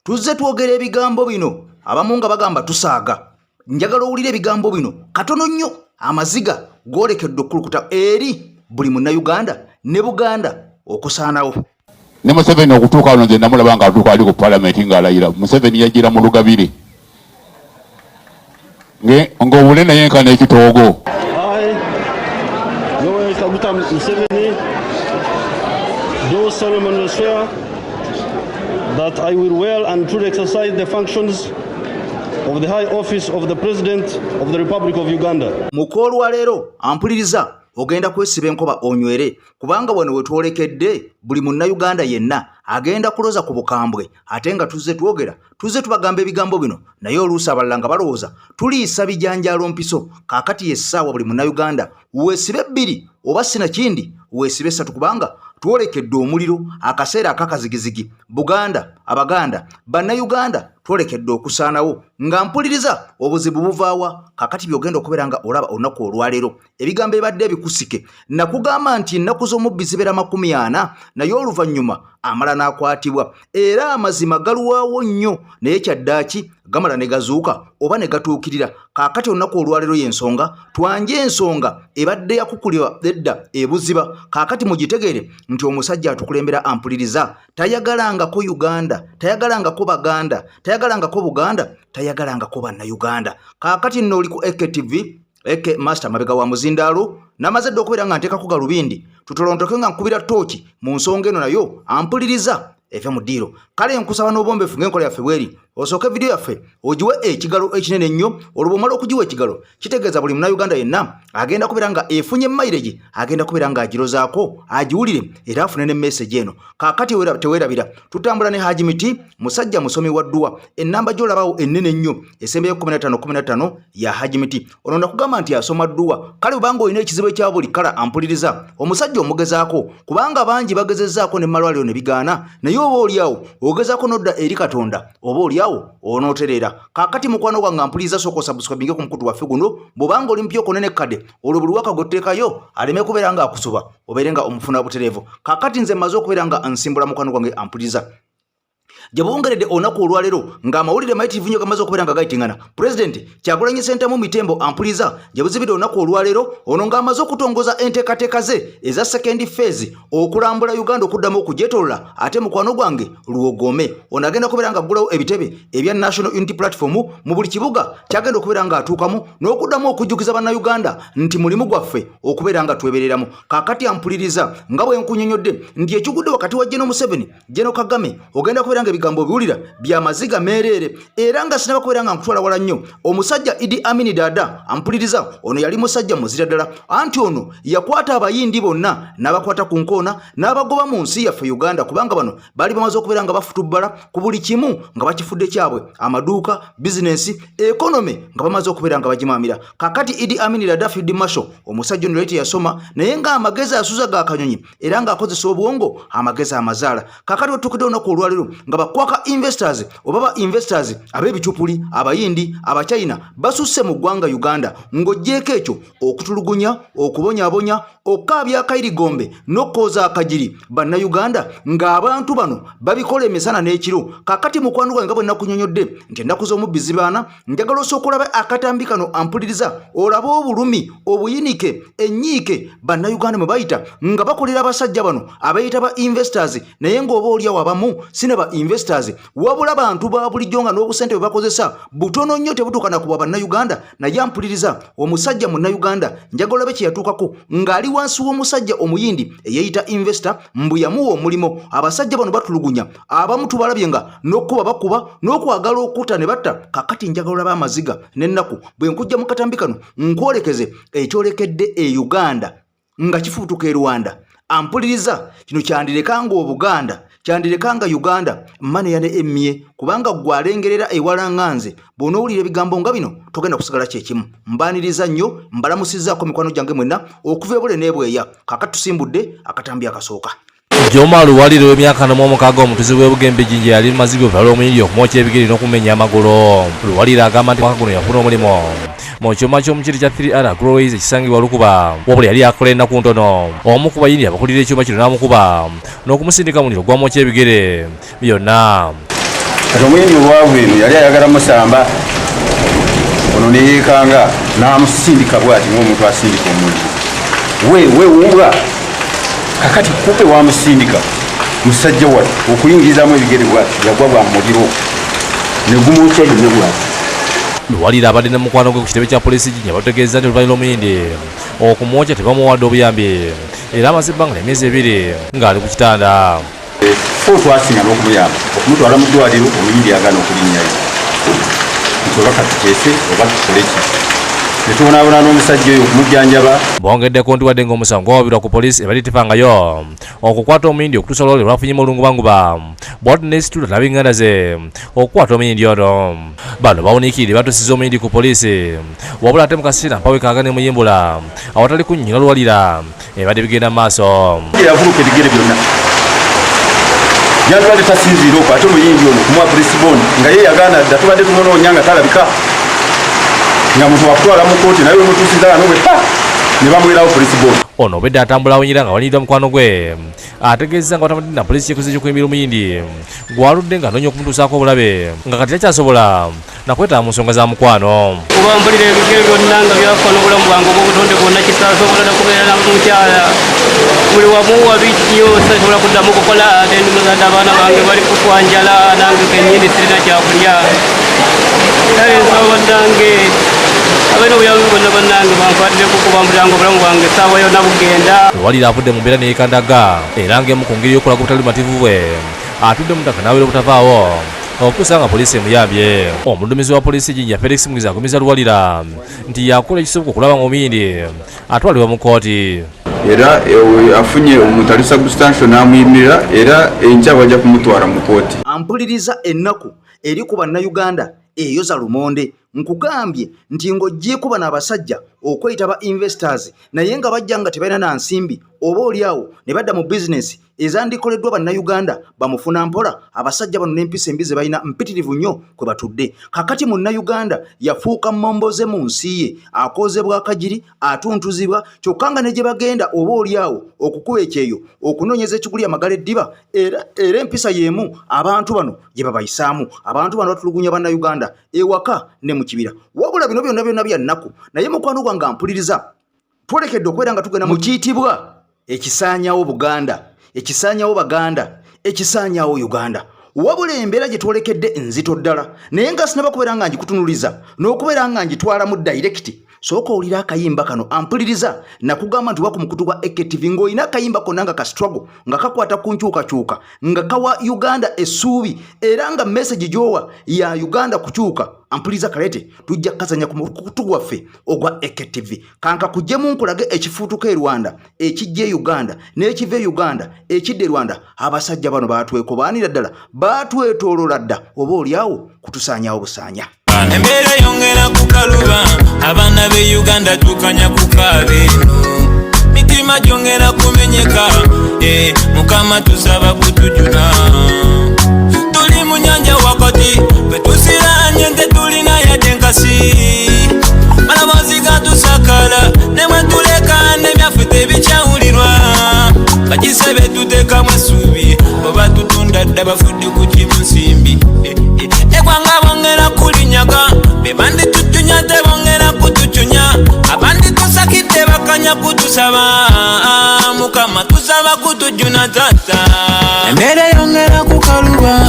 tuzze twogera ebigambo bino abamu nga bagamba tusaaga njagala owulira ebigambo bino katono nnyo amaziga gwolekedde okukulukuta eri buli munnayuganda ne Buganda okusaanawo ne Museveni okutuuka wano nze namulaba nga atuuka ali ku palamenti ng'alayira. Museveni yajjira mu Lugabire ng'obule naye nkana ekitoogo. Do solemnly swear that I will well and truly exercise the functions of the high office of the President of the Republic of Uganda. Mukolo leero ampuliriza ogenda kwesiba enkoba onywere kubanga wano wetwolekedde buli munnayuganda yenna agenda kuloza ku bukambwe ate nga tuzze tubagamba ebigambo bino naye oluusi abalala nga balowooza tuliisa bijanjaalo mpiso kaakati yessaawa buli munnayuganda weesibe 2 oba sinakindi weesibe 3 kubanga twolekedde omuliro akaseera akakazigizigi Buganda Abaganda bannayuganda twolekedde okusaanawo nga mpuliriza obuzibu buvaawa kakati byogenda okubeera nga olaba olunaku olwaleero ebigambo ebadde bikusike nakugamba nti ennaku z'omubbi zibeera 40 naye oluvannyuma amala n'akwatibwa era amazima galuwaawo nnyo naye kyaddaaki gamala ne gazuuka oba ne gatuukirira kaakati olunaku olwaleero y'ensonga twanje ensonga ebadde yakukulibwa edda ebuziba kaakati mugitegeere nti omusajja atukulembera ampuliriza tayagalangako Uganda tayagalangako Baganda tayagalangako Buganda tayagalangako bannayuganda kaakati nno oli ku EKTV Eke Master mabega wa Muzindaalo namazedde okubeera nga nteekako galubindi tutolontoke nga nkubira tooki mu nsonga eno nayo ampuliriza eve mu ddiiro kale nkusaba n'obwombeefu ng'enkola yaffe bweri osooke video yaffe ogiwe ekigalo ekinene nnyo olubomala okugiwa ekigalo kitegeeza buli munnayuganda yenna agenda kubeera nga efunye mileage agenda kubeera nga agirozaako agiwulire era afune ne message eno kaakati teweerabira tutambula ne Haji Miti musajja musomi wa dduwa ennamba gy'olabawo ennene nnyo esembeyo 15 ya Haji Miti ono nakugamba nti asoma dduwa kale bubanga olina ekizibu ekya buli kala ampuliriza omusajja omugezaako kubanga bangi bagezezzaako ne malwaliro ne bigaana naye oba oliawo ogezaako n'odda eri Katonda oba oliawo onoterera kakati mukwano gwange ampuliriza soko subscribe ku mukutu waffe guno bobanga oli mpyo konene kade olwo buli waka gotteekayo aleme kubeera nga akusuba obeere nga omufuna butereevu kakati nze maze okubeera nga ansimbula mukwano gwange ampuliriza Jabongeredde onaku olwaleero nga amawulire maiti vinyo kamaze okubeera nga gayitingana President Kyagulanyi Ssentamu Mitembo ampuliriza jabuzibidde onaku olwaleero ono nga amaze okutongoza enteekateeka ze eza second phase okulambula Uganda okuddamu okugyetolola ate mukwano gwange luwogome ono agenda kubeera nga aggulawo ebitebe ebya National Unity Platform mu buli kibuga kyagenda okubeera nga atuukamu n'okuddamu okujjukiza bannayuganda nti mulimu gwaffe okubeera nga twebereramu kaakati ampuliriza nga bwe nkunyonyodde nti ekigudde wakati wa General Museveni General Kagame ogenda kubeera nga bigambo biwulira bya maziga meerere era nga sinaba kubeera nga nkutwala wala nnyo omusajja Idi Amin Dada ampuliriza ono yali musajja muzira ddala anti ono yakwata abayindi bonna n'abakwata ku nkoona n'abagoba mu nsi yaffe Uganda kubanga bano bali bamaze okubeera nga bafutubbala ku buli kimu nga bakifudde kyabwe amaduuka bizinesi economy nga bamaze okubeera nga bagimamira kakati Idi Amin Dada Field Marshal omusajja ono yali yasoma naye nga amagezi asuza ga kanyonyi era nga akozesa obwongo amagezi amazaala kakati otukidde onaku olwaleero nga kwaka investors obaba investors ab'ebicupuli abayindi abachina basusse mu ggwanga Uganda ng'ogyeko ekyo okutulugunya okubonyabonya okkaabya akayirigombe n'okkooza akajiri bannayuganda ng'abantu bano babikola emisana n'ekiro kakati mukwano gwange nga bwe nakunyonyodde nti ennaku z'omubbi zibaana njagala osooka olaba akatambi kano ampuliriza olaba obulumi obuyinike ennyiike bannayuganda mwe bayita nga bakolera abasajja bano abayita ba investors naye ng'oba oliawo abamu sinaba investors wabula bantu ba bulijjo nga n'obusente bwe bakozesa butono nnyo tebutuukana ku bannayuganda naye ampuliriza omusajja munnayuganda njagala olabe kye yatuukako ng'ali wansi w'omusajja omuyindi eyeeyita investor mbu yamuwa omulimo abasajja bano batulugunya abamu tubalabye nga n'okkuba bakuba n'okwagala okutta ne batta kakati njagala olaba amaziga n'ennaku bwe nkujja mu katambi kano nkwolekeze ekyolekedde e Uganda nga kifubutuka e Rwanda ampuliriza kino kyandirekanga Obuganda kyandirekanga Uganda mane yane emye kubanga gwalengerera ewalanganze bonowulira ebigambo nga bino togenda kusigala kyekimu mbaniriza nnyo mbalamusizzaako mikwano gyange mwenna okuva ebule n'ebweya kakati tusimbudde akatambi akasooka Jomalu waliro emyaka 16 omutuzi w'ebugembe jinje yali mazigo valo omuyiri okumwocha ebigere n'okumenya amagolo waliro agamba nti mwaka guno yafuna omulimo mu kyoma ky'omukiri kya 3R Groways ekisangibwa Lukuba wabula yali akola ennaku ntono omu ku bayindi abakulira ekyuma kino n'amukuba n'okumusindika muliro gwamwocha ebigere byonna omwini olwavu eno yali ayagala musamba ono neyekanga n'amusindika bwati ng'omuntu asindika omuntu weewuula kakati kupe wamusindika musajja wali okuyingirizamu ebigere bwati yagwa bwamuliro negumutya ine bwati. Luwalira abadde ne mukwano gwe ku kitebe kya polisi Jinja bategeeza nti oluvannyuma Omuyindi okumwokya tebamuwadde obuyambi era amaze ebbanga ly'emyezi 2 ng'ali ku kitanda. Fo twasinga n'okumuyamba okumutwala mu ddwaliro Omuyindi yagaana okulinnyayo nti oba katuteese oba tukoleki netubonaabona n'omusajja oyo okumujjanjaba. Bongeddeko nti wadde ng'omusango gwawabirwa ku polisi ebali tefangayo okukwata Omuyindi okutuusa olwali lwafunyemu olungubanguba bw'ati n'esitula n'ab'enganda ze okukwata Omuyindi ono. Bano bawuniikirire batuusiza Omuyindi ku polisi wabula ate mu kaseera mpawe kaagane muyimbula awatali kunnyina Luwalira ebadde bigenda mu maaso. Yavuluka ebigere byonna yandibadde tasinziira okwo ate Omuyindi ono kumuwa polisi bond nga ye yagaana dda tubadde tumunoonya nga talabika nga muntu wakutwala mu kooti naye wemutuusiza wano bwe ne bamuwerawo polisi bond. Ono obedde atambula awunyira nga waliyiddwa mukwano gwe ategeeza nga watamadde na polisi kyekoze ky'okuyimbira Omuyindi gwaludde nga anoonya okumutuusaako obulabe nga kati takyasobola nakwetaba mu nsonga za mukwano. Kuba mpulira ebigere byonna nga byafa n'obulamu bwange obw'obutonde bwonna kisasobola n'okubeera namukyala buli wamu wabijjo sasobola kuddamu okukola ate ndi muzadde abaana bange bali kutwanjala nange kennyini sirina kyakulya kale nsaba nange abaina obuyambi bwonna bannange bankwatireku kubambuliranga obulamu bwange essaawa yonna bugenda. Luwalira avudde mu mbeera neyekandaga era ng'emu ku ngeri y'okulaga obutali bumativu bwe atudde mu ttaka n'abeera obutavaawo okutuusa nga polisi emuyambye. Omulumizi wa polisi Jinja Felix Mugiza agumiza Luwalira nti yakola ekisoboka okulaba nga Omuyindi atwalibwa mu kooti. Era afunye omutali substantial n'amuyimirira era enkya bajja kumutwala mu kooti. Ampuliriza ennaku eri ku bannayuganda eyoza lumonde nkugambye nti ng'oggyeko bano abasajja okweyita ba investors naye nga bajja nga tebalina na nsimbi oba oliawo ne badda mu bizinesi ezandikoleddwa bannayuganda bamufuna mpola. Abasajja bano n'empisa embi ze balina mpitirivu nnyo kwe batudde. Kakati munnayuganda yafuuka mmomboze mu nsi ye akoozebwa akagiri atuntuzibwa kyokka nga ne gye bagenda oba oliawo okukuba ekyeyo okunoonyeza ekiguli amagala eddiba era empisa y'emu abantu bano gye babayisaamu. Abantu bano batulugunya bannayuganda ewaka ne mu kibira wabula bino byonna bya nnaku naye mukwano gwange ampuliriza twolekedde okubeera nga tugenda mu kiyitibwa ekisaanyawo Buganda ekisaanyawo Baganda ekisaanyawo Uganda wabula embeera gye twolekedde nzito ddala naye nga sinaba kubeera nga ngikutunuliza n'okubeera nga ngitwala mu direct. Sooka olira akayimba kano ampuliriza nakugamba nti waku mukutu gwa AKTV ng'olina akayimba konna nga ka struggle nga kakwata ku nkyukakyuka nga kawa Uganda essuubi era nga message gy'owa ya Uganda kukyuka. Ampuliriza kalete tujja kukazanya ku mukutu gwaffe ogwa AKTV kanka kujjemu nkulage ekifuutuka e Rwanda ekijja e Uganda n'ekiva e Uganda ekidde e Rwanda. Abasajja bano baatwekobaanira ddala baatwetoolola dda oba oliawo kutusaanyawo busaanya. Embeera yongera kukaluba abaana b'e Uganda tukanya kukabe mitima gyongera kumenyeka Mukama tusaba kutujuna tuli mu nnyanja wakati betusiranye nte tulina yadde enkasi malabozi gatusakala ne bwe tuleka n'ebyaffe tebikyawulirwa bakisebe tuteekamu essuubi oba tutunda dda bafudde ku kimu nsimbi eggwanga bongera kulinyaga be banditutunya tebongera kutucunya abandi tusakidde bakanya kutusaba Mukama tusaba kutujuna tata. Embeera yongera kukaluba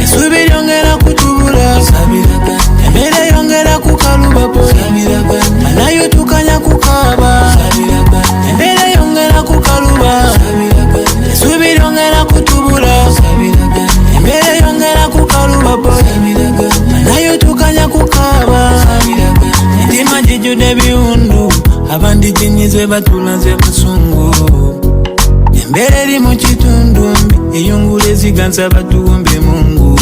essuubi lyongera kutubula embeera yongera kukaluba anayo tukanya kukaaba embeera yongera kukaluba essuubi lyongera kutubula embeera yongera kukaluba anayo tukanya kukaaba entima gijjudde ebiwundu abandi jinnyizwe batulaze busungu embeera eri mu kitundu mbi eyungula eziganza batuwumbe Mungu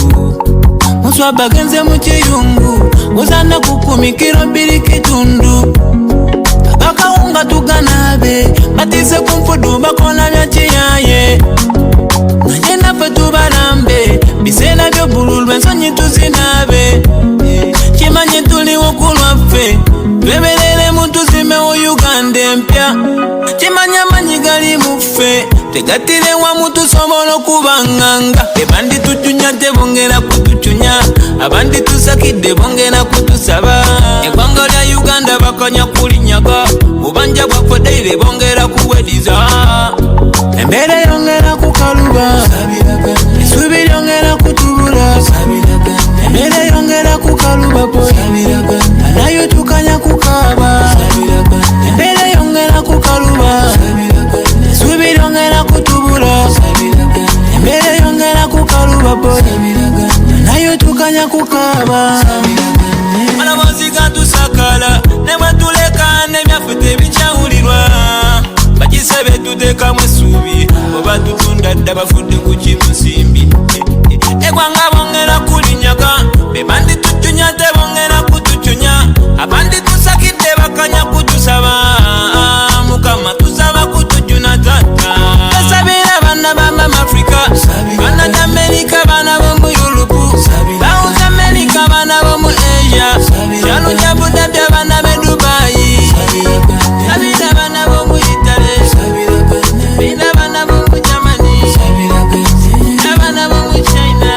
muswa bagenze mu kiyungu gozana kukumikiro 2 kitundu bakawunga tuganabe batise ku nfudu bakola bya kiyaye naye naffe tubalambe biseera by'obbululu ensonyi tuzinabe kimanye tuliwo ku lwaffe tweberere mu tuzimewo Uganda empya kimanye amanyi gali mu ffe twegatire wamu tusobola okubanganga ebandi tucunya tebongera kutucunya abandi tusakidde bongera kutusaba eggwanga lya Uganda bakanya kulinyaga bubanja bwaffe deire bongera kuwediza embeera yongera kukaluba essuubi lyongera kutubula embeera yongera kukaluba nayo tukanya kukaaba embeera yongera kukaluba essuubi lyongera kutubula embeera yongera kukaluba nayo tukanya kukaaba malabozi gatusakala ne bwetuleka n'ebyaffe tebikyawulirwa bakisebe tuteekamu essuubi oba tutunda dda bafudde ku kimusimbi eggwanga bongera kulinyaga bebandi tucunya tebongera kutucunya abandi tusakidde bakanya kutusaba mukama tusaba kutujuna tata tasabira bana bama Afrika bana d'Amerika bana bomu Yuropu South America bana bomu Asia Shanu Jabuda bya bana be Dubai sabira bana bomu Italy bina bana bomu Germany bana bomu China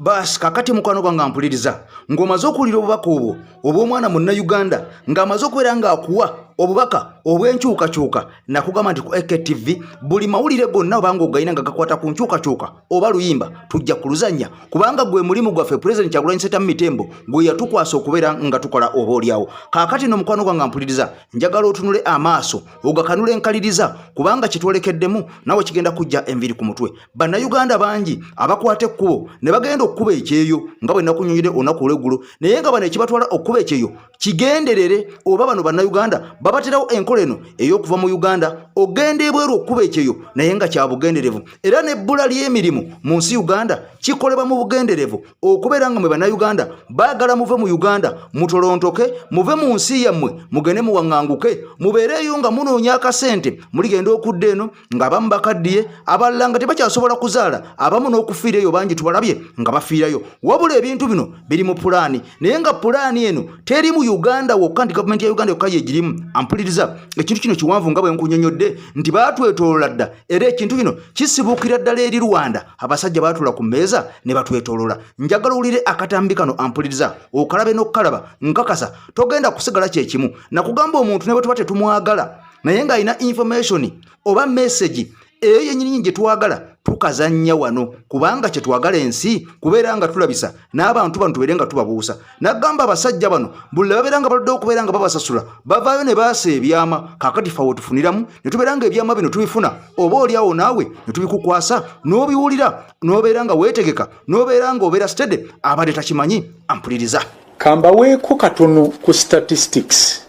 basi kakati mukwano gwange mpuliriza ng'omaze okuwulira obubaka obwo obw'omwana munnayuganda ng'amaze okubeera ng'akuwa obubaka obw'enkyukakyuka nakugamba nti ku AKTV buli mawulire gonna obanga ogayina nga gakwata ku nkyukakyuka oba luyimba tujja kuluzannya kubanga gwe mulimu gwaffe President Kyagulanyi Ssentamu Mitembo gwe yatukwasa okubeera nga tukola oba olyawo kakati no mukwano gwange mpuliriza njagala otunule amaaso ogakanule enkaliriza kubanga kitwolekeddemu nawe kigenda kujja enviri ku mutwe bannayuganda bangi abakwata ekkubo ne bagenda okuba ekyeyo nga bwe nakunyonyere olunaku olw'eggulo naye nga bano ekibatwala okuba ekyeyo kigenderere oba bano bannayuganda babaterawo enkola eno ey'okuva mu Uganda ogenda ebweru okuba ekyeyo naye nga kya bugenderevu era n'ebbula ly'emirimu mu nsi Uganda kikolebwa mu bugenderevu okubeera nga mwe bannayuganda baagala muve mu Uganda mutolontoke muve mu nsi yammwe mugende muwaŋŋanguke mubeereyo nga munoonya akasente muligenda okudda eno ng'abamu bakaddiye abalala nga tebakyasobola kuzaala abamu n'okufiira eyo bangi tubalabye nga bafiirayo wabula ebintu bino biri mu pulaani naye nga pulaani eno teri mu Uganda wokka nti gavumenti ya Uganda yokka yegirimu ampuliriza ekintu kino kiwanvu nga bwe nkunyonyodde nti baatwetoolola dda era ekintu kino kisibuukira ddala eri Rwanda abasajja baatula ku mmeeza ne batwetoolola njagala owulire akatambi kano ampuliriza okalabe n'okukalaba nkakasa togenda kusigala kyekimu nakugamba omuntu ne bwe tuba tetumwagala naye ng'alina information oba message eyo yennyini gye twagala tukazannya wano kubanga kye twagala ensi kubeera nga tulabisa n'abantu bano tubeere nga tubabuusa nagamba abasajja bano buli babeera nga baludde okubeera nga babasasula bavaayo ne baasa ebyama kakati fa wetufuniramu ne tubeera nga ebyama bino tubifuna oba oliawo naawe ne tubikukwasa n'obiwulira n'obeera nga weetegeka n'obeera nga obeera stede abadde takimanyi ampuliriza kambaweeko katono ku statistics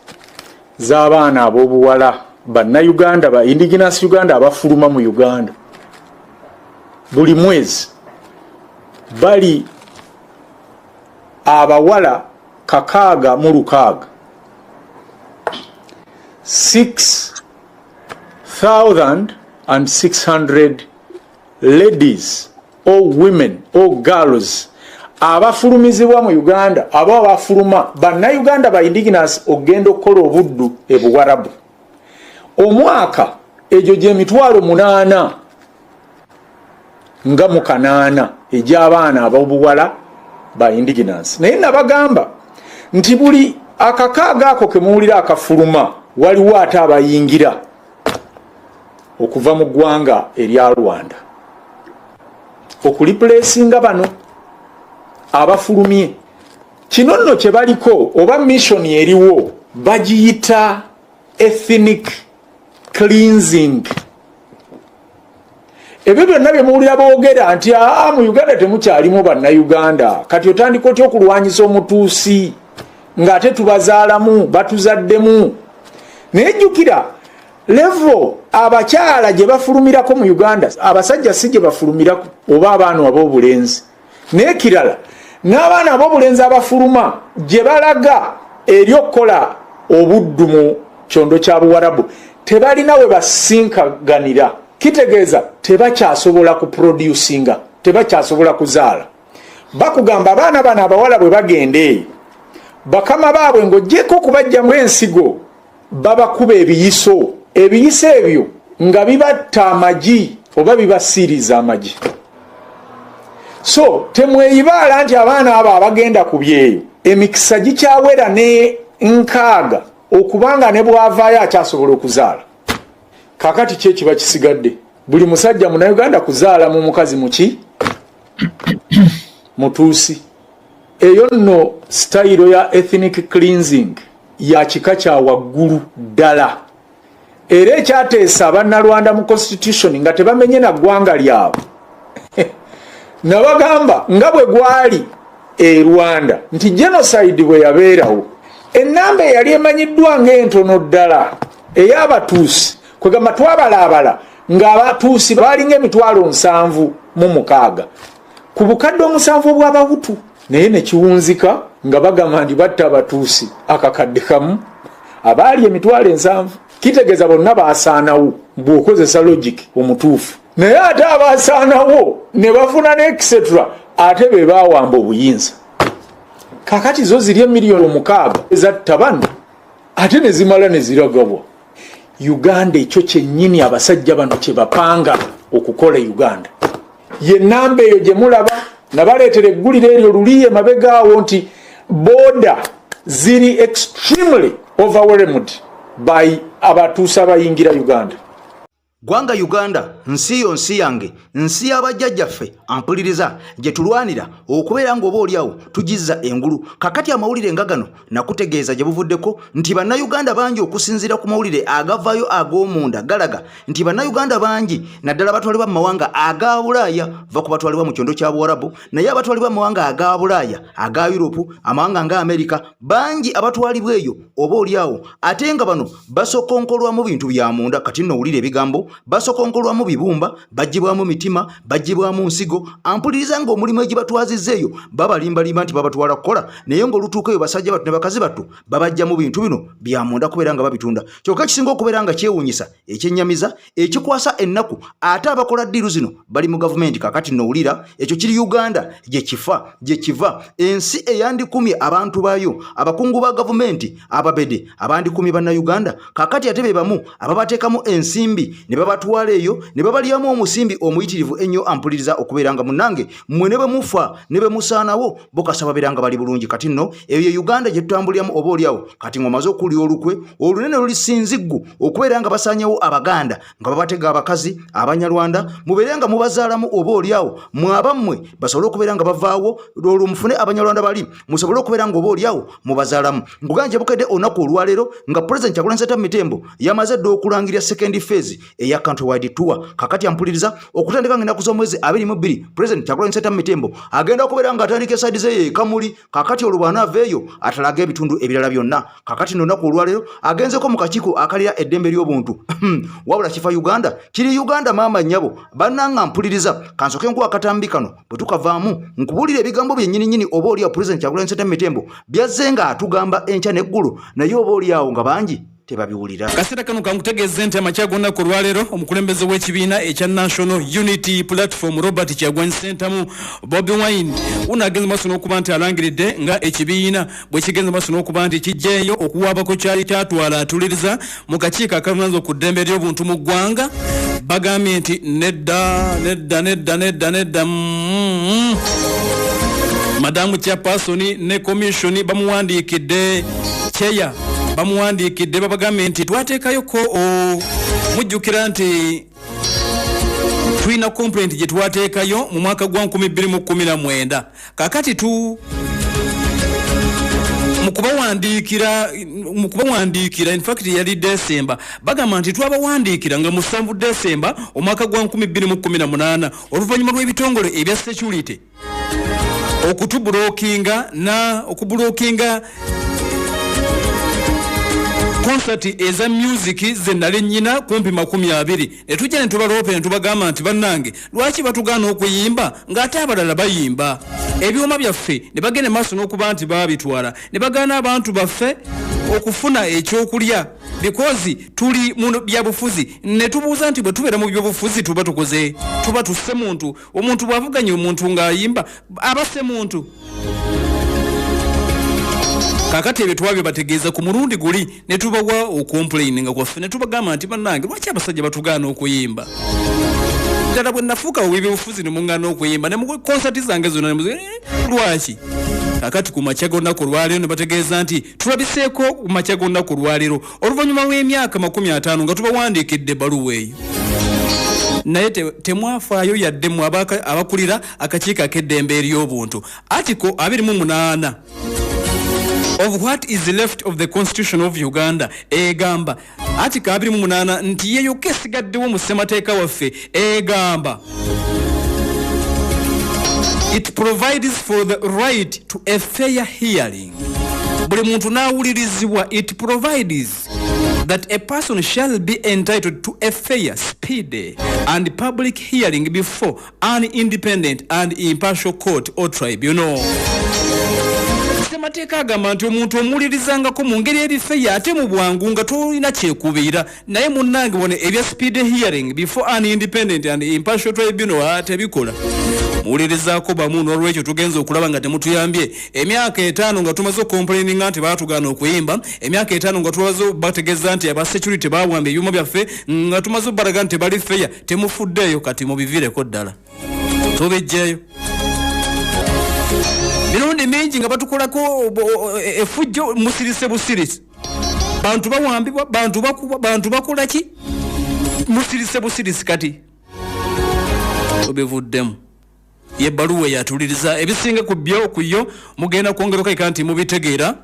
z'abaana ab'obuwala bannayuganda ba indigenous Uganda abafuluma mu Uganda buli mwezi bali abawala 6,600 6,600 ladies or women or girls abafulumizibwa mu Uganda abo abafuluma bannayuganda ba indigenous ogenda okukola obuddu ebuwarabu omwaka egyo gye 8,000 nga mu 8 egy'abaana ab'obuwala ba indigenous naye nabagamba nti buli akakaaga ako ke muwulira akafuluma waliwo ate abayingira okuva mu ggwanga erya Rwanda okulipulesinga bano abafulumye kino nno kye baliko oba mission eriwo bagiyita ethnic cleansing ebyo byonna bye muwulira boogera nti mu Uganda temukyalimu bannayuganda kati otandika otya okulwanyisa omutuusi ng'ate tubazaalamu batuzaddemu naye jjukira levo abakyala gye bafulumirako mu Uganda abasajja si gye bafulumirako oba abaana ab'obulenzi naye kirala n'abaana ab'obulenzi abafuluma gye balaga eri okukola obuddu mu kyondo kya Buwarabu tebalina we basinkaganira kitegeeza tebakyasobola kuproducinga, tebakyasobola kuzaala. Bakugamba abaana bano abawala bwe bagenda eyo, bakama baabwe ng'oggyeko okubajjamu ensigo, babakuba ebiyiso. Ebiyiso ebyo nga bibatta amagi oba bibasiiriza amagi. So temweyibaala nti abaana abo abagenda ku byeyo emikisa gikyawera ne nkaaga okubanga ne bwavaayo akyasobola okuzaala. Kakati ki ekiba kisigadde? Buli musajja Munnayuganda kuzaala mu mukazi muki mutuusi. Eyo nno sitayiro ya ethnic cleansing ya kika kya waggulu ddala. Era ekyateesa Abannarwanda mu constitution nga tebamenye na ggwanga lyabwe nabagamba nga bwe gwali e Rwanda nti genocide bwe yabeerawo ennamba eyali emanyiddwa ng'entono ddala ey'abatuusi kwegamba twabalaabala ng'abatuusi baalinga 7,600 ku bukadde 7 obw'Abahutu, naye ne kiwunzika nga bagamba nti batta abatuusi akakadde kamu abaali 7,000. Kitegeeza bonna baasaanawo bw'okozesa logic omutuufu, naye ate abaasaanawo ne bafuna ne etc ate be baawamba obuyinza. Kakati zo ziri 6,000,000 ezatta bano ate ne zimala ne ziragabwa. Uganda ekyo kyennyini abasajja bano kye bapanga okukola Uganda. Ye nnamba eyo gye mulaba nabaleetera eggulire eryo luliye mabegaawo nti border ziri extremely overwhelmed by abatuusa abayingira Uganda. Gwanga Uganda nsi yo nsi yange, nsi y'abajjajjaffe ampuliriza gye tulwanira okubeera ng'oba oliawo tugizza engulu. Kakati amawulire nga gano nakutegeeza gye buvuddeko nti bannayuganda bangi okusinziira ku mawulire agavaayo ag'omunda galaga nti bannayuganda bangi naddala abatwalibwa mu mawanga aga Bulaaya va ku batwalibwa mu kyondo kya Buwarabu, naye abatwalibwa mu mawanga aga Bulaaya aga Europe, amawanga nga Amerika bangi abatwalibwa eyo oba oliawo ate nga bano basokonkolwamu bintu bya munda. Kati nno owulire ebigambo basokonkolwamu bibumba, bagibwamu mitima, bagibwamu nsigo. Ampuliriza ng'omulimu egibatwazizza eyo babalimbalimba nti babatwala kukola, naye ng'olutuuka eyo basajja battu ne bakazi battu babajja mu bintu bino byamunda kubeera nga babitunda. Kyokka kisinga okubeera nga kyewuunyisa ekyennyamiza ekikwasa ennaku ate abakola ddiiru zino bali mu gavumenti. Kakati nowulira ekyo kiri Uganda gye kiva ensi eyandikumye abantu baayo, abakungu ba gavumenti ababede abandikumye bannayuganda. Kakati ate be bamu ababateekamu ensimbi ne babatwala eyo ne babalyamu omusimbi omuyitirivu ennyo. Ampuliriza okubeera nga munnange mmwe ne bwe mufa ne bwe musaanawo bokasa babeera nga bali bulungi. Kati nno eyo ye Uganda gye tutambuliramu oba oliawo kati ng'omaze okulya olukwe olunene lulisinziggu okubeera nga basaanyewo Abaganda nga babatega abakazi Abanyarwanda mubeere nga mubazaalamu oba oliawo mwabammwe basobole okubeera nga bavaawo olwo mufune Abanyarwanda bali musobole okubeera nga oba oliawo mubazaalamu. Nguganje bukedde olunaku olwaleero nga President Kyagulanyi Ssentamu Mitembo yamaze dda okulangirira second phase eya countrywide tour. Kakati ampuliriza okutandika ng'ennaku z'omwezi 22 President Kyagulanyi Ssentamu Mitembo agenda okubeera nga atandika esaidi ze Kamuli. Kakati olwo bw'anaaveeyo atalaga ebitundu ebirala byonna. Kakati n'olunaku olwaleero agenzeko mu kakiiko akalira eddembe ly'obuntu wabula kifa Uganda kiri Uganda maama nnyabo bannanga. Mpuliriza kansoke nkuwa akatambi kano bwe tukavaamu nkubuulira ebigambo byennyininyini oba oliawo President Kyagulanyi Ssentamu Mitembo byazze nga atugamba enkya n'eggulu, naye oba oliawo nga bangi tebabiwulira. Kaseera kano kankutegeeze nti amakya gonna ku lwaleero omukulembeze w'ekibiina ekya National Unity Platform Robert Kyagulanyi Ssentamu Bobi Wine unaagenza maaso n'okuba nti alangiridde nga ekibiina bwe kigenza maaso n'okuba nti kijjeeyo okuwaabako kyali kyatwala atuliriza mu kakiiko akavunaanyizibwa ku ddembe ly'obuntu mu ggwanga. Bagambye nti nedda Madamu Chairperson ne Commission bamuwandiikidde Cheya bamuwandiikidde babagambye nti twateekayoko mujjukira nti tulina complaint gye twateekayo mu mwaka gwa 2019. Kakati mukubawandiikira in fact yali December bagamba nti twabawandiikira nga mu 7 December omwaka gwa 2018 oluvannyuma lw'ebitongole ebya security okubulookinga concert eza music zenale nnyina kumpi 20 netujja ne tubalope ne tubagamba nti bannange lwaki batugaana okuyimba ng'ate abalala bayimba. Ebyuma byaffe ne bagenda maaso n'okuba nti babitwala ne bagaana abantu baffe okufuna ekyokulya because tuli mu byabufuzi ne tubuuza nti bwe tubeera mu byobufuzi tuba tukoze tuba tusse muntu omuntu bwavuganye omuntu ng'ayimba aba se muntu kakati ebyo twabyo bategeeza ku mulundi guli ne tubawa okomplaininga kwaffe ne tubagamba nti bannange lwaki abasajja batugaana okuyimba ddala bwe nafuuka ow'ebyobufuzi ne muŋŋaana okuyimba ne mu konsati zange zonna lwaki kakati ku makya g'olunaku olwaleero ne bategeeza nti tulabiseeko ku makya g'olunaku olwaleero oluvannyuma lw'emyaka 50 nga tubawandiikidde ebbaluwa eyo naye temwafaayo yadde mu abakulira akakiiko ak'eddembe ery'obuntu article 28 of what is left of the constitution of Uganda egamba article 28 nti yeyo kesigaddewo mu ssemateeka waffe egamba it provides for the right to a fair hearing. Buli muntu nawulirizibwa. It provides that a person shall be entitled to a fair, speedy and public hearing before an independent and impartial court or tribunal. Semateeka agamba nti omuntu omuwulirizangako mu ngeri eri feya ate mu bwangu nga tolina kyekubiira naye munnange wone ebya speedy hearing before an independent and impartial tribunal tebikola. Muwulirizaako bamu n'olwekyo tugenza okulaba nga temutuyambye emyaka 5 nga tumaze okomplaininga nti baatugaana okuyimba, emyaka 5 nga tumaze bategeeza nti aba security baawamba ebyuma byaffe, nga tumaze baraga nti bali feya, temufuddeeyo kati mubiviireko ddala tubijjeeyo. Mirundi mingi nga batukolako efujjo musirise busirise, bantu bawambibwa, bantu bakubwa, bantu bakola ki musirise busirise kati obivuddemu. Yebbaluwa yatuliriza ebisinga ku byo kuyo mugenda kwongera kayika nti mubitegeera.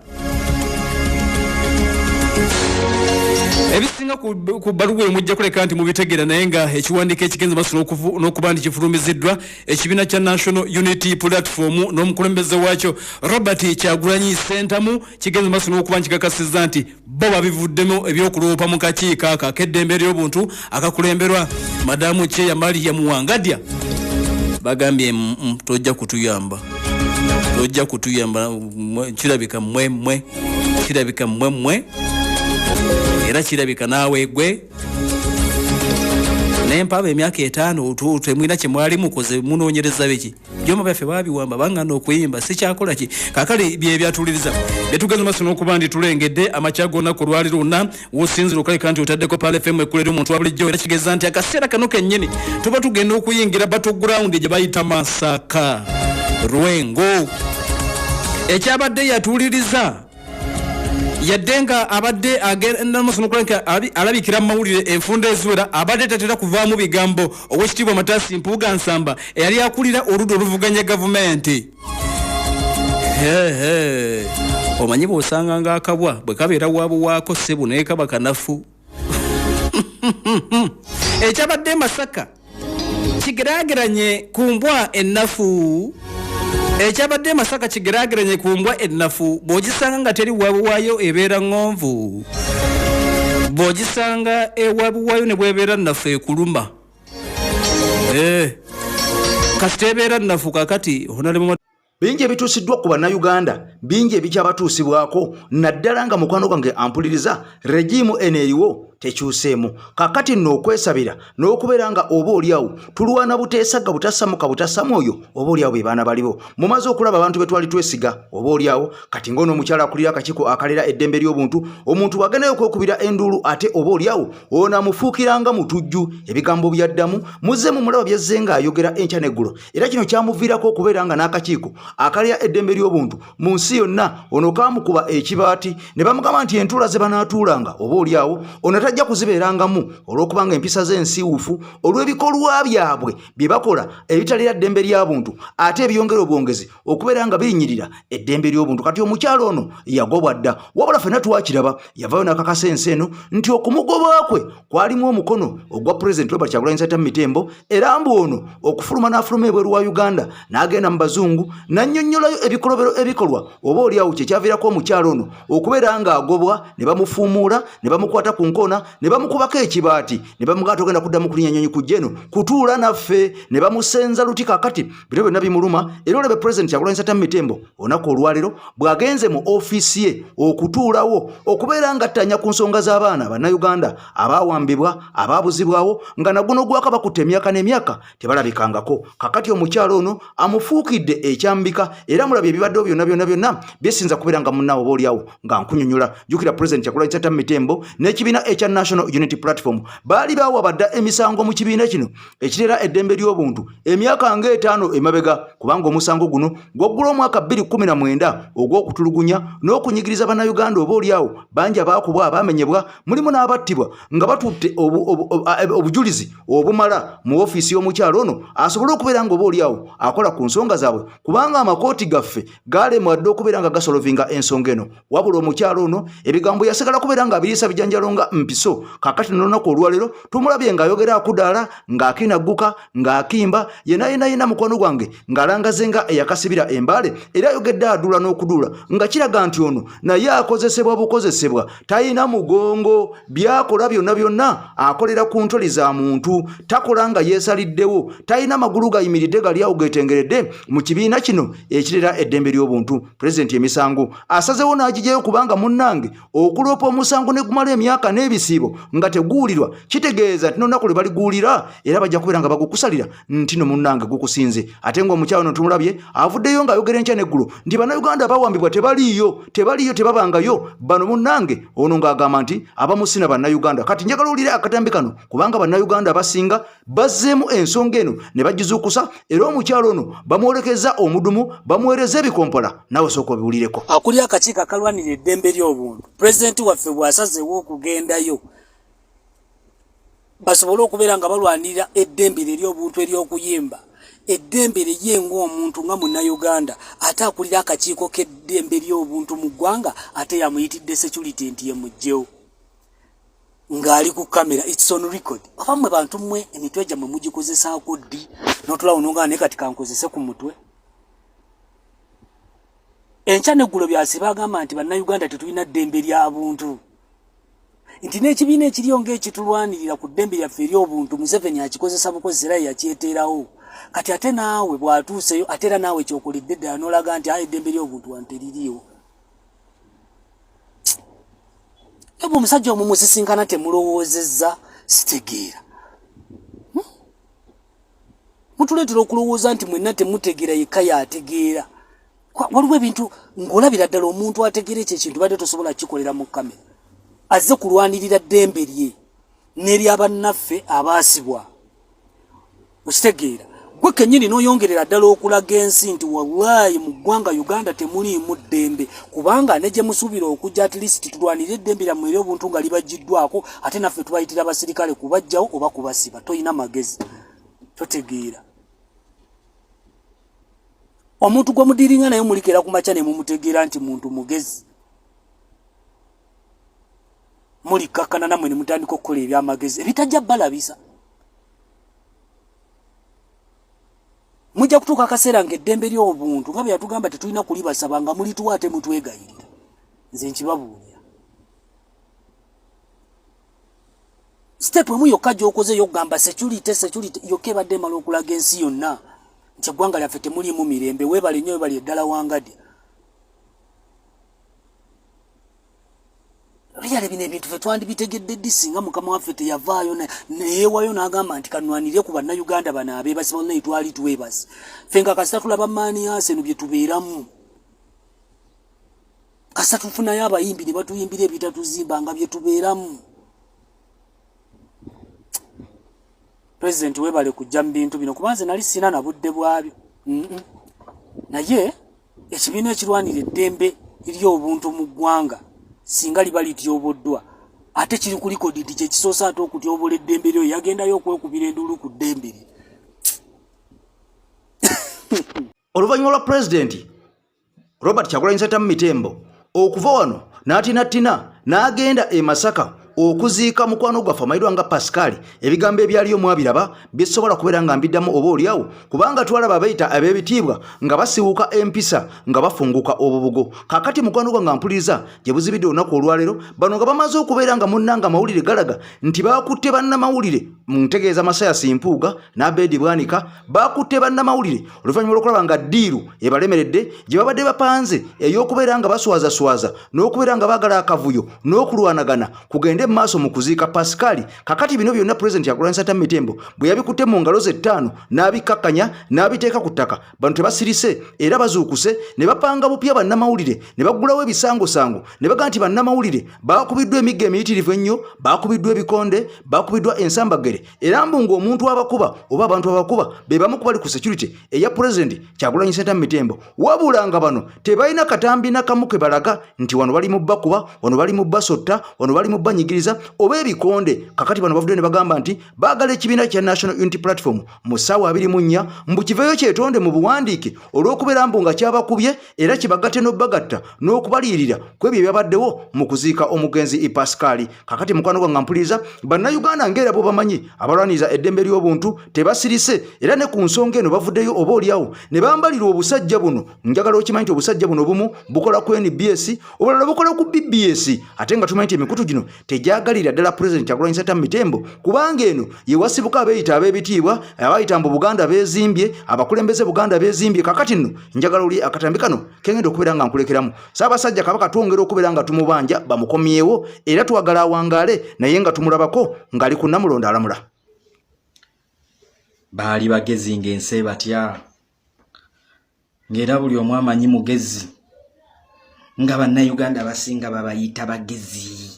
Ebisinga ku baluwa mujja kuleka nti mubitegeera naye nga ekiwandiiko ekigenza maaso n'okuba nti kifulumiziddwa ekibiina kya National Unity Platform n'omukulembeze waakyo Robert Kyagulanyi Ssentamu kigenza maaso n'okuba nkikakasizza nti bo babivuddemu ebyokuloopa mu kakiiko ak'eddembe ery'obuntu akakulemberwa Madamu Kyeya Maria Muwangadya. Bagambye tojja kutuyamba, tojja kutuyamba, kirabika mmwe kirabika mmwe era kirabika naawe gwe nempaba emyaka 5 temwina kye mwali mukoze munoonyereza biki byoma byaffe babiwamba bangana okuyimba sikyakola ki kakale bye byatuliriza byetugenza maaso n'okuba ndi tulengedde amakya gonna ku lwali luna wosinzira okaleka nti otaddeko Pale FM ekulera omuntu wa bulijjo era kigeza nti akaseera kano kennyini tuba tugenda okuyingira battleground gye bayita Masaka Rwengo. Ekyabadde yatuliriza yaddenga abadde agenda maaso n'okulanka alabikira mu mawulire enfunda eziwera abadde tatera kuvaamu bigambo Oweekitiibwa Matasi Mpuuga Nsamba eyali akulira oludda oluvuganya gavumenti. Omanyi bw'osanga ng'akabwa bwe kabeera waabo waako ssebo naye kaba kanafu. Ekyabadde Masaka kigeraageranye ku mbwa ennafu. Ekyabadde Masaka kigeraageranye ku mbwa ennafu bw'ogisanga nga teri waabo waayo ebeera ngonvu, bw'ogisanga ewaabo waayo ne bwebeera nnafu ekuluma. Kasita ebeera nnafu kakati honalemu bingi ebituusiddwa ku bannayuganda, bingi ebikyabatuusibwako, naddala nga mukwano gwange ampuliriza regimu eno eriwo tekyuseemu. Kakati nno okwesabira n'okubeera nga oba oliawo tulwana buteesaga butasamuka butasamu oyo oba oliawo be baana balibo. Mumaze okulaba abantu be twali twesiga oba oliawo kati ng'ono omukyala akulira akakiiko akalera eddembe ly'obuntu, omuntu wagendayo okwekubira enduulu ate oba oliawo ono amufuukiranga mutujju ebigambo byaddamu muzze mu mulaba byazze ng'ayogera enkya n'eggulo. Era kino kyamuviirako okubeera nga n'akakiiko akalya eddembe ly'obuntu mu nsi yonna ono kaamukuba ekibaati ne bamugamba nti entuula ze banaatuulanga oba oliawo ono tajja kuzibeerangamu olw'okubanga empisa z'ensiiwufu olw'ebikolwa byabwe bye bakola ebitalira ddembe ly'abuntu ate ebyongera obwongezi okubeera nga biyinyirira eddembe ly'obuntu. Kati omukyalo ono yagobwa dda, wabula ffenna twakiraba yavayo n'akakasa ensi eno nti okumugoba kwe kwalimu omukono ogwa Pulezidenti Robert Kyagulanyi Ssentamu Mitembo, era mbu ono okufuluma n'afuluma ebweru wa Uganda n'agenda mu bazungu n'annyonnyolayo ebikolobero ebikolwa oba oliawo kye kyaviirako omukyalo ono okubeera ng'agobwa ne bamufuumuula ne bamukwata ku nkoona Masaka ne bamukubako ekibaati ne bamugata ogenda kuddamu kulinya nyonyi ku jeno kutuula naffe ne bamusenza lutika kati biro byonna bimuluma era olebe president yakulanyisa Mitembo onako olwalero bwagenze mu ofisi ye okutuulawo okubeera nga ttanya ku nsonga z'abaana bannayuganda abaawambibwa abaabuzibwawo nga naguno gwaka bakutte emyaka n'emyaka tebalabikangako kakati omukyalo ono amufuukidde ekyambika era mulabye ebibaddewo byonna byesinza kubeera nga munnawo obaoliawo nga nkunyonyola jjukira president yakulanyisa Mitembo n'ekibiina ekya National Unity Platform baali baawabadda emisango mu kibiina kino ekirera eddembe ly'obuntu emyaka nga 5 emabega kubanga omusango guno gwaggula omwaka 2019 ogw'okutulugunya n'okunyigiriza bannayuganda obaoliawo bangi abaakubwa abamenyebwa mulimu n'abattibwa nga batutte obujulizi obumala mu ofiisi y'omukyalo ono asobole okubeera nga obaoliawo akola ku nsonga zaabwe kubanga amakooti gaffe galemwadde okubeera nga gasolovinga ensonga eno wabula omukyalo ono ebigambo yasigala kubeera nga abiriisa bijanjalo nga mpiso kakati n'olunaku olwalero tumulabye ng'ayogera akudaala ng'akinagguka ng'akimba yenayina mukwano gwange ng'alangaze nga eyakasibira embaale era ayogedde aduula n'okuduula nga kiraga nti ono naye akozesebwa bukozesebwa talina mugongo byakola byonna akolera ku ntoli za muntu takola nga yeesaliddewo talina magulu gayimiridde gali awo getengeredde mu kibiina kino ekirera eddembe ly'obuntu pulezidenti emisango asazewo n'agijjayo kubanga munnange okuloopa omusango ne gumala emyaka n'ebisiibo nga teguwulirwa kitegeeza nti n'olunaku lwe baliguwulira era bajja kubeera nga bagukusalira nti no munnange gukusinze ate ng'omukyalo no tumulabye avuddeyo ng'ayogera enkya n'eggulu nti bannayuganda abawambibwa tebaliyo tebabangayo bano munnange ono ng'agamba nti abamusina bannayuganda kati njagala owulire akatambi kano kubanga bannayuganda abasinga bazzeemu ensonga eno ne bagizuukusa era omukyalo ono bamwolekeza omudumu bamuweereza ebikompola nawe sooka obiwulireko akuli akakiiko akalwanira eddembe ly'obuntu pulezidenti waffe bw'asazeewo okugendayo basobole okubeera nga balwanirira eddembe ery'obuntu ery'okuyimba eddembe lye ng'omuntu nga munnayuganda ate akulira akakiiko k'eddembe ly'obuntu mu ggwanga ate yamuyitidde security nti yemugjewo ng'ali ku kamera it's on record oba mmwe bantu mmwe emitwe gyammwe mugikozesaako ddi n'otulawo nonga ne kati kankozese ku mutwe enkya n'eggulo byasi bagamba nti bannayuganda tetulina ddembe lya buntu nti n'ekibiina ekiriyo ng'ekitulwanirira ku ddembe lyaffe ery'obuntu Museveni akikozesa bukozesa era yakyeterawo kati ate naawe bw'atuuseyo ate era naawe kyokolidde ddala n'olaga nti eddembe ly'obuntu wante liriyo ebo omusajja omwo musisinkana temulowoozezza sitegeera mutuleetera okulowooza nti mwenna temutegeera yekka y'ategeera waliwo ebintu ng'olabira ddala omuntu ategeera ekyo ekintu badde tosobola kikolera mu kamera azze kulwanirira ddembe lye n'eryabannaffe abaasibwa okitegeera gwe kennyini n'oyongerera ddala okulaga ensi nti wallahi mu ggwanga Uganda temuliimu ddembe kubanga ne gye musuubira okujja at least tulwanirire eddembe lyammwe ery'obuntu nga libaggiddwako ate naffe tubayitira abasirikale kubajjawo oba kubasiba toyina magezi totegeera omuntu gwe mudiringa naye mulikera ku makya ne mumutegeera nti muntu mugezi mulikakkana namwe ne mutandika okukola ebyamagezi ebitajja balabisa mujja kutuuka akaseera ng'eddembe ly'obuntu nga bwe yatugamba tetulina kulibasaba nga mulituwa ate mutwegayirira nze nkibabuulira step emu yokka gy'okozeyo okugamba security yokka ebadde emala okulaga ensi yonna nti eggwanga lyaffe temuliimu mirembe weebale nnyo weebali eddala wangadya Riyale bino ebintu ffe twandibitegedde ddi singa mukama waffe teyavaayo neyeewayo n'agamba nti kanwanirire ku bannayuganda bano abeebasi bonna itwali twebazi ffe nga kasita tulaba maani yase eno bye tubeeramu kasita tufunayo abayimbi ne batuyimbira ebitatuzimba nga bye tubeeramu pulezidenti weebale kujja mu bintu bino kubanze nali sina na budde bwabyo naye ekibiina ekirwanira eddembe ery'obuntu mu ggwanga singa liba lityoboddwa ate kiri ku likodi nti kyekisoosa ate okutyobola eddembe lyo yagendayo okwekubira enduulu ku ddembe lye oluvannyuma lwa pulezidenti Robert Kyagulanyi Ssentamu Mitembo okuva wano n'atinattina n'agenda e Masaka okuziika mukwano gwaffe amayirwa nga Pascal ebigambo ebyaliyo mwabiraba bisobola kubeera nga mbiddamu oba oliawo kubanga twalaba abayita ab'ebitiibwa nga basiwuka empisa nga bafunguka obubugo kakati mukwano gwa nga mpuliriza gye buzibidde olunaku olwaleero bano nga bamaze okubeera nga munnanga mawulire galaga nti bakutte bannamawulire mu ntegeeza Masaya Simpuuga n'Abedi Bwanika bakutte bannamawulire oluvannyuma lw'okulaba nga ddiiru ebalemeredde gye babadde bapanze ey'okubeera nga baswazaswaza n'okubeera nga baagala akavuyo n'okulwanagana kugende mu maaso mu kuziika Pascal kakati bino byonna pulezidenti yakulwanyisa Nsanta Mitembo bwe yabikutte mu ngalo ze ttaano n'abikakkanya n'abiteeka ku ttaka bano tebasirise era bazuukuse ne bapanga bupya bannamawulire ne baggulawo ebisangosango ne bagaa nti bannamawulire baakubiddwa emigga emiyitirivu ennyo baakubiddwa ebikonde baakubiddwa ensambagere era mbu ng'omuntu abakuba oba abantu abakuba be bamu ku bali ku security eya pulezidenti Kyagulanyi Nsanta Mitembo wabula nga bano tebalina katambi n'akamu ke balaga nti wano bali mu bakuba wano bali mu basotta wano bali mu banyigiriza oba ebikonde kakati bano bavudde ne bagamba nti baagala ekibiina kya National Unity Platform mu ssaawa 24 mbu kiveeyo kyetonde mu buwandiike olw'okubeera mbu nga kyabakubye era kibagatte n'obbagatta n'okubaliyirira ku ebyo ebyabaddewo mu kuziika omugenzi Pascal kakati mukwano gwange mpuliriza bannayuganda ng'era bo bamanyi abalwaniriza eddembe ly'obuntu tebasirise era ne ku nsonga eno bavuddeyo oba oliawo ne bambalira obusajja buno njagala okimanyi nti obusajja buno obumu bukola ku NBS obulala bukola ku BBS ate nga tumanyi nti emikutu gino tegyagalira ddala pulezidenti Kyagulanyi Nsanta Mitembo kubanga eno ye wasibuka abeeyita ab'ebitiibwa abayita mbu Buganda beezimbye abakulembeze Buganda beezimbye kakati nno njagala oli akatambi kano kengenda okubeera nga nkulekeramu Ssaabasajja Kabaka twongera okubeera nga tumubanja bamukomyewo era twagala awangaale naye nga tumulabako ng'ali ku Namulondo alamula baali bagezi ng'ensi batya ng'era buli omu amanyi mugezi nga bannayuganda basinga babayita bagezi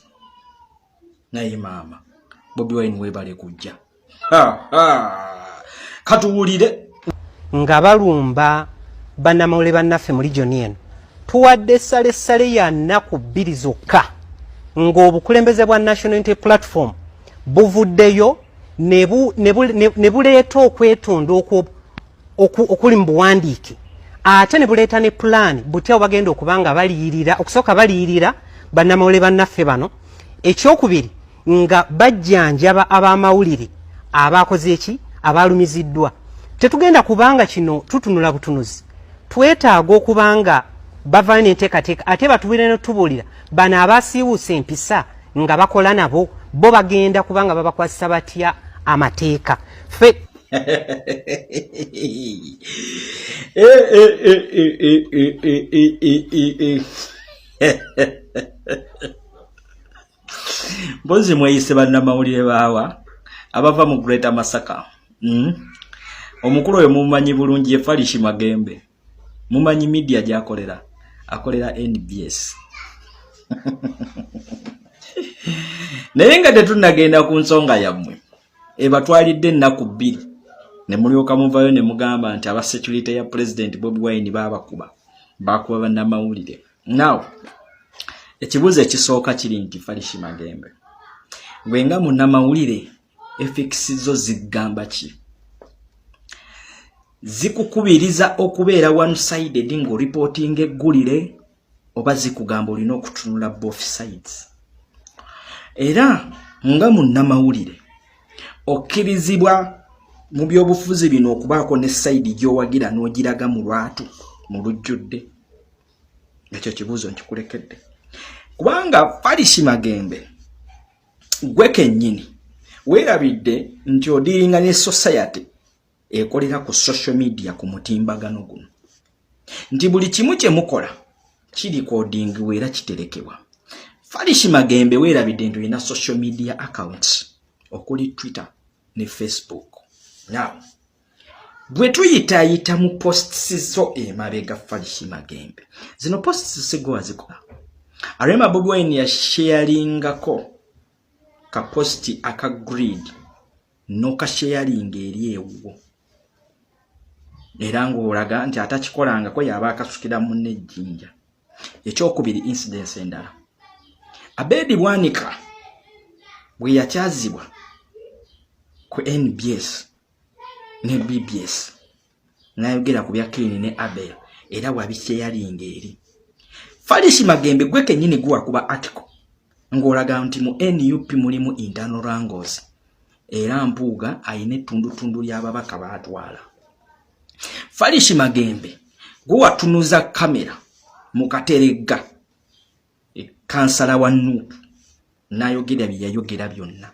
naye maama Bobi Wine weebale kujja katuwulire nga balumba bannamawulire bannaffe mu region eno tuwadde essalessale ya nnaku 2 zokka ng'obukulembeze bwa National Unity Platform buvuddeyo ne buleeta okwetonda okuli mu buwandiike ate ne buleeta ne plan butya bagenda okubanga baliyirira okusooka baliyirira bannamawulire bannaffe bano ekyokubiri nga bajjanjaba ab'amawulire abakoze eki abalumiziddwa tetugenda kubanga kino tutunula butunuzi twetaaga okubanga bavana n'enteekateeka ate batubire n'otubuulira bano abasiiwuusa empisa nga bakola nabo bo bagenda kubanga babakwasisa batya amateeka fe mpozi mweyise bannamawulire baawa abava mu Greater Masaka omukulu oyo mumanyi bulungi Farish Magembe mumanyi media gyakolera akolera NBS naye nga tetunagenda ku nsonga yammwe ebatwalidde ennaku 2 ne mulyoka muvayo ne mugamba nti aba security ya President Bobi Wine bakuba bannamawulire. Now ekibuuzo ekisooka kiri nti Farish Magembe gwenga munnamawulire FX zo zigamba ki zikukubiriza okubeera one sided ngo reporting eggulire oba zikugamba olina okutunula both sides era nga munnamawulire okkirizibwa mu byobufuzi bino okubaako ne side gy'owagira n'ogiraga mu lwatu mu lujjudde ekyo kibuuzo nkikulekedde kubanga Farish Magembe gwe kennyini weerabidde nti odiringa ne society ekolera ku social media ku mutimbagano guno nti buli kimu kye mukola kiri coding weera kiterekebwa. Farish Magembe weerabidde nti olina social media accounts okuli Twitter ne Facebook. Now bwe tuyitaayita mu posts so emabega Farish Magembe zino posts sigwa zikola Arema Bobi Wine ya sharingako ka posti aka grid no ka sharing eri ewo era ng'olaga nti atakikolanga ko yaba akasukira munne ejjinja. Ekyokubiri incidents endala Abedi Bwanika bwe yakyazibwa ku NBS ne BBS nayogera ku bya Clean ne Abel era wabisharinga eri Farish Magembe gwe kennyini guwa kuba article ng'olaga nti mu NUP mulimu internal wrangles era Mpuuga ayina ettundutundu ly'ababaka baatwala. Falish Magembe gwe watunuza kamera mu Kateregga kansala wa NUP n'ayogera bye yayogera byonna.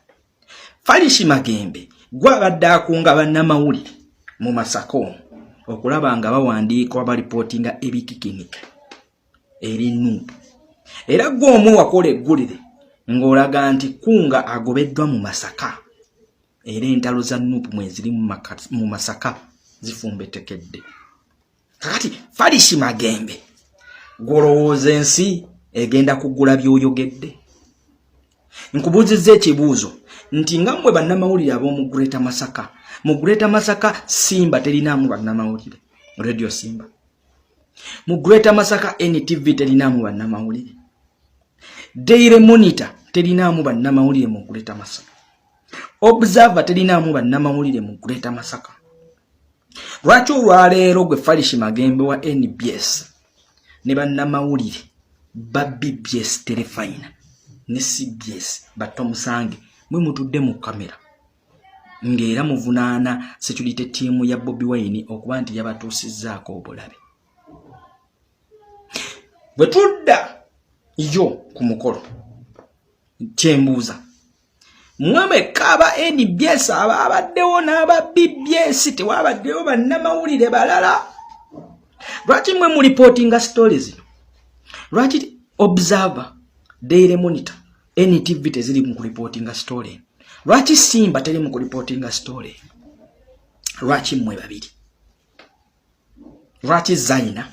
Falish Magembe gwe abadde akunga bannamawulire mu Masaka okulaba nga bawandiika abalipotinga ebikikinika eri NUP. Era gwe omu wakola eggulire ng'olaga nti kunga agobeddwa mu Masaka era entalo za NUP mweziri mu Masaka zifumbetekedde. Kakati Falish Magembe gwolowooza ensi egenda kugula by'oyogedde? Nkubuuzizza ekibuuzo nti nga mmwe bannamawulire ab'omu Greater Masaka, mu Greater Masaka Simba terinaamu bannamawulire, Radio Simba. Mu Greater Masaka NTV terinaamu bannamawulire, Daily Monitor terinaamu bannamawulire mu Greater Masaka, Observer terinaamu bannamawulire mu Greater Masaka. Lwaki olwaleero gwe Falish Magembe wa NBS ne bannamawulire ba BBS Telefina ne CBS batomusange mwe mutudde mu kamera ng'era muvunaana security team ya Bobi Wine okuba nti yabatuusizzaako obulabe. Bwe tudda yo ku mukolo kyembuuza mwame kaba NBS abaddewo n'aba BBS tewabaddewo bannamawulire balala. Lwaki mwe mu reportinga stories? Lwaki Observer, Daily Monitor, NTV teziri mu reportinga story? Lwaki Simba teri mu reportinga story? Lwaki mwe babiri? Lwaki Zaina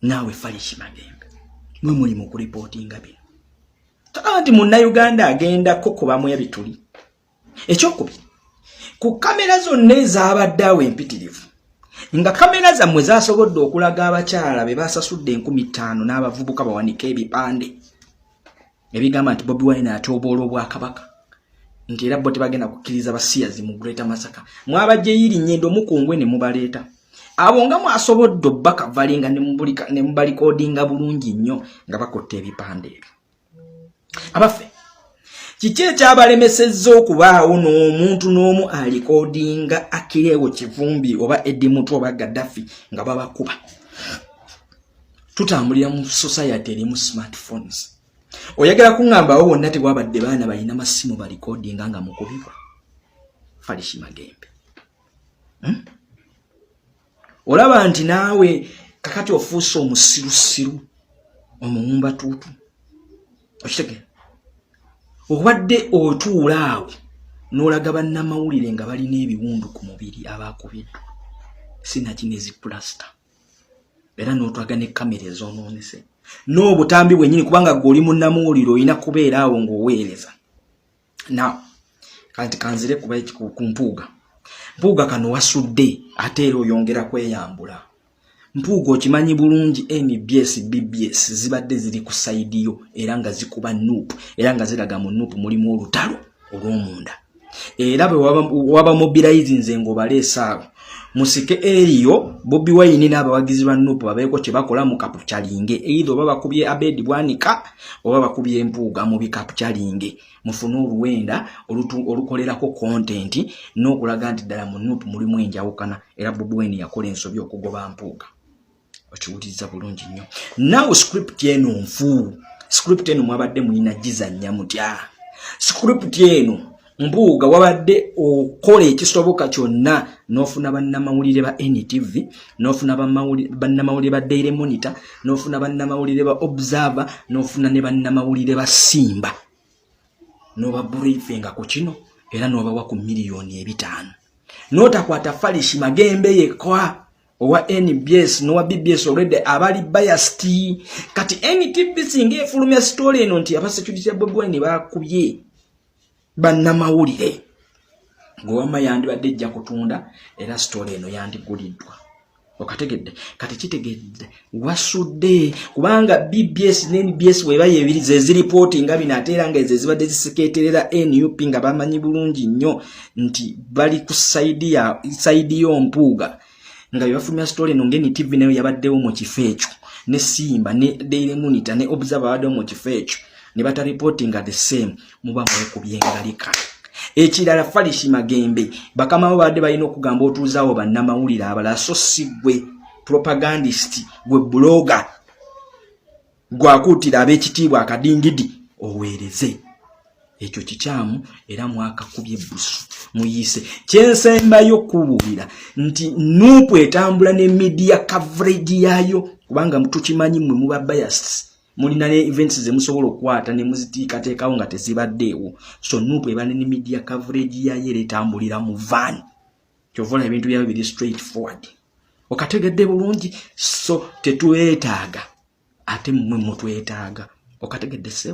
nawe Falish Magembe mwe muli mu reportinga bino? Tanti Munnayuganda agenda kukubamu ebituli. Ekyokubiri, ku kamera zonna ezabadde awo empitirivu nga kamera zammwe zasobodde okulaga abakyala be basasudde 50,000 n'abavubuka bawanika ebipande ebigamba nti Bobi Wine atoboola obwakabaka nti era bo tebagenda kukkiriza basiyazi mu Greater Masaka. Mwabajje yiri nnyendo mukungwe ne mubaleeta abo nga mwasobodde obbaka valinga ne mubalikodinga bulungi nnyo nga bakotta ebipande ebyo. Abaffe kiki ekyabalemesezza okubaawo n'omuntu n'omu alikodinga Akireewo Kivumbi oba Eddie Mutu oba Gaddafi nga babakuba? Tutambulira mu society erimu smartphones. Oyagala kuŋŋambawo bonna tewabadde baana balina masimu balikodinga nga mukubibwa? Falish Magembe olaba nti naawe kakati ofuuse omusirusiru omuwumbatuutu okitegera? Obadde otuula awo n'olaga bannamawulire nga balina ebiwundu ku mubiri abakubiddwa sinakinezi plaster era n'otwaga ne kamera ezoonoonese n'obutambi bwennyini kubanga gwe oli munnamuwulire olina kubeera awo ng'oweereza. Now kanti kanzire kuba ku Mpuuga kano wasudde ate era oyongera kweyambula. Mpuuga okimanyi bulungi NBS BBS zibadde ziri ku side yo era nga zikuba NUP era nga ziraga mu NUP mulimu olutalo olw'omunda. Era bwe waba mobilizing ng'obaleesa awo musike eriyo Bobi Wine n'abawagizi ba NUP babeeko kye bakola mu kapukyalinge either oba bakubye Abedi Bwanika oba bakubye Mpuuga mu bikapukyalinge mufune oluwenda olukolerako content n'okulaga nti ddala mu NUP mulimu enjawukana era Bobi Wine yakola ensobi okugoba Mpuuga. Okiwuliriza bulungi nnyo. Nawe script eno nfu, script eno mwabadde mulina gizannya mutya. Script eno Mpuuga wabadde okola ekisoboka kyonna n'ofuna bannamawulire ba NTV, n'ofuna bannamawulire ba Daily Monitor, n'ofuna bannamawulire ba Observer, n'ofuna ne bannamawulire ba Simba. N'oba briefinga ku kino era n'obawa ku $5,000,000. N'otakwata Falish Magembe yekka owa NBS nowa BBS already abali biased. Kati NTV singa efulumya story eno nti abasecurity ya Bobi Wine bakubye bannamawulire ng'owamma yandibadde ejja kutunda era story eno yandiguliddwa. Okategedde kati kitegedde wasudde kubanga BBS ne NBS weba yebiri ze reporting bino ate era nga ezo zibadde ziseketerera NUP nga bamanyi bulungi nnyo nti bali ku side yo Mpuuga nga yafumya story eno ngeni TV nayo yabaddewo mu kifo ekyo ne Simba ne Daily Monitor ne Observer bado mu kifecho ne bata reporting the same muba mwekubye engalika. Ekirala Falishi Magembe bakama bade balina okugamba otuuzaawo bannamawulire abalala so si gwe propagandist gwe blogger gwakuutira ab'ekitiibwa akadingidi oweereze. Ekyo kikyamu era mwakakubye busu muyise. Kyensembayo kubuulira nti Nuupu etambula ne media coverage yayo kubanga tukimanyi mmwe muba biased. Mulina ne events ze musobola okwata ne muziteekateekawo nga tezibaddeewo. So Nuupu eba ne media coverage yayo era etambulira mu van. Kyovola ebintu byabyo biri straight forward. Okategedde bulungi so tetuweetaaga ate mmwe mutwetaaga. Okategedde sewo.